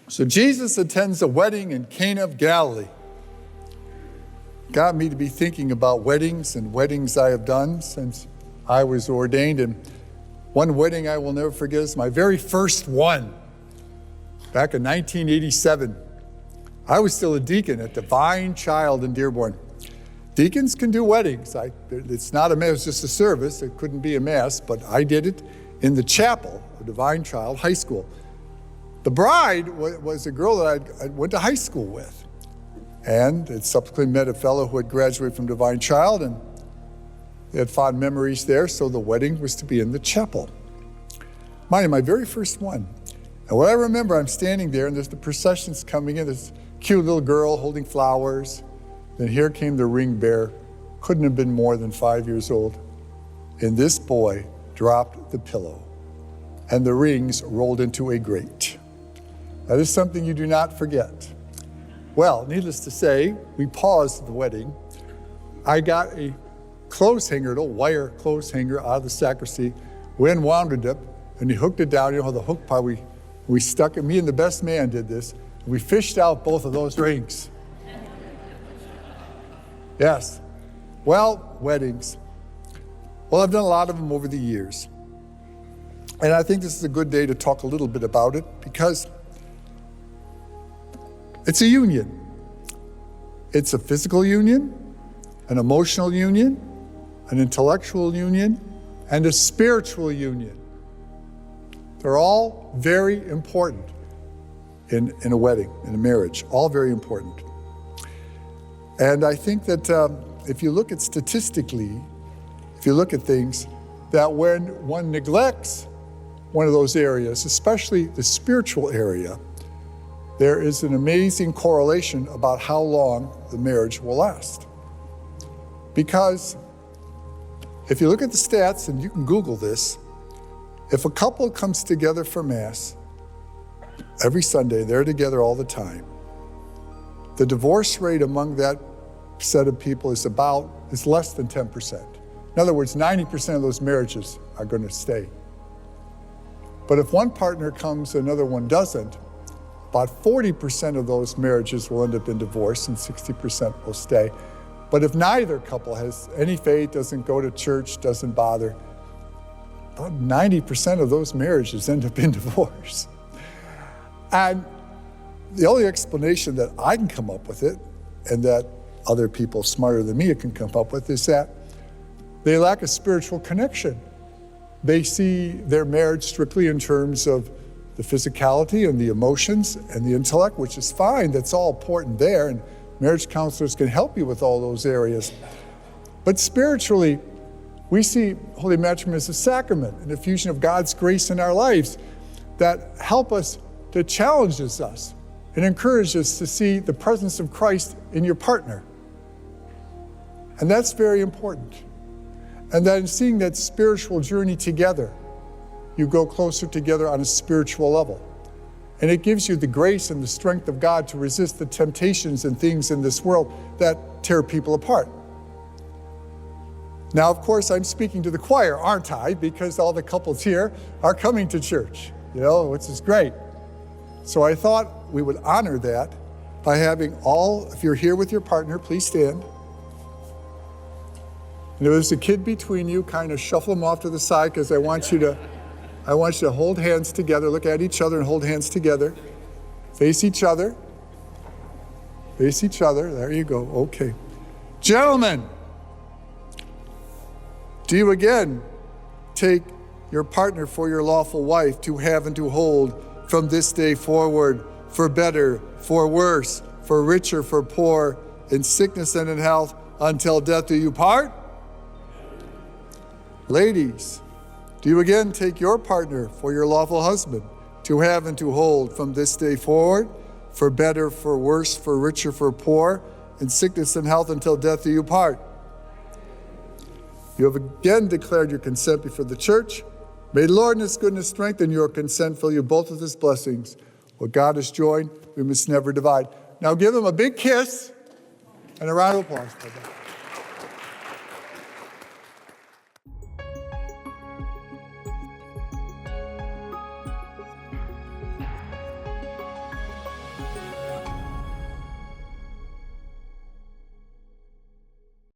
So Jesus attends a wedding in Cana of Galilee. Got me to be thinking about weddings and weddings I have done since I was ordained. And one wedding I will never forget is my very first one, back in 1987. I was still a deacon at Divine Child in Dearborn. Deacons can do weddings. It's not a mass, it's just a service. It couldn't be a mass, but I did it in the chapel of Divine Child High School. The bride was a girl that I went to high school with, and had subsequently met a fellow who had graduated from Divine Child, and they had fond memories there, so the wedding was to be in the chapel. Mind you, my very first one. And what I remember, I'm standing there, and there's the processions coming in, this cute little girl holding flowers. Then here came the ring bearer, couldn't have been more than 5 years old. And this boy dropped the pillow, and the rings rolled into a grate. That is something you do not forget. Well, needless to say, we paused the wedding. I got a clothes hanger, a little wire clothes hanger out of the sacristy. We unwound it up, and he hooked it down. You know, the hook part, we stuck it. Me and the best man did this. We fished out both of those rings. Yes. Well, weddings. Well, I've done a lot of them over the years. And I think this is a good day to talk a little bit about it because it's a union. It's a physical union, an emotional union, an intellectual union, and a spiritual union. They're all very important in a wedding, in a marriage, all very important. And I think that if you look at statistically, if you look at things, that when one neglects one of those areas, especially the spiritual area, there is an amazing correlation about how long the marriage will last. Because if you look at the stats, and you can Google this, if a couple comes together for Mass every Sunday, they're together all the time, the divorce rate among that set of people is less than 10%. In other words, 90% of those marriages are going to stay. But if one partner comes, another one doesn't, about 40% of those marriages will end up in divorce and 60% will stay. But if neither couple has any faith, doesn't go to church, doesn't bother, about 90% of those marriages end up in divorce. And the only explanation that I can come up with it, and that other people smarter than me can come up with, is that they lack a spiritual connection. They see their marriage strictly in terms of the physicality and the emotions and the intellect, which is fine, that's all important there, and marriage counselors can help you with all those areas. But spiritually, we see holy matrimony as a sacrament, an effusion of God's grace in our lives that help us, that challenges us and encourages us to see the presence of Christ in your partner. And that's very important. And then seeing that spiritual journey together, you go closer together on a spiritual level. And it gives you the grace and the strength of God to resist the temptations and things in this world that tear people apart. Now, of course, I'm speaking to the choir, aren't I? Because all the couples here are coming to church, which is great. So I thought we would honor that by having all, if you're here with your partner, please stand. And if there's a kid between you, kind of shuffle them off to the side, because I want you to hold hands together, look at each other and hold hands together. Face each other. Face each other. There you go. Okay. Gentlemen, do you again take your partner for your lawful wife to have and to hold from this day forward, for better, for worse, for richer, for poor, in sickness and in health, until death do you part? Ladies, do you again take your partner for your lawful husband to have and to hold from this day forward, for better, for worse, for richer, for poor, in sickness and health, until death do you part? You have again declared your consent before the church. May the Lord in his goodness strengthen your consent, fill you both with his blessings. What God has joined, we must never divide. Now give them a big kiss and a round of applause.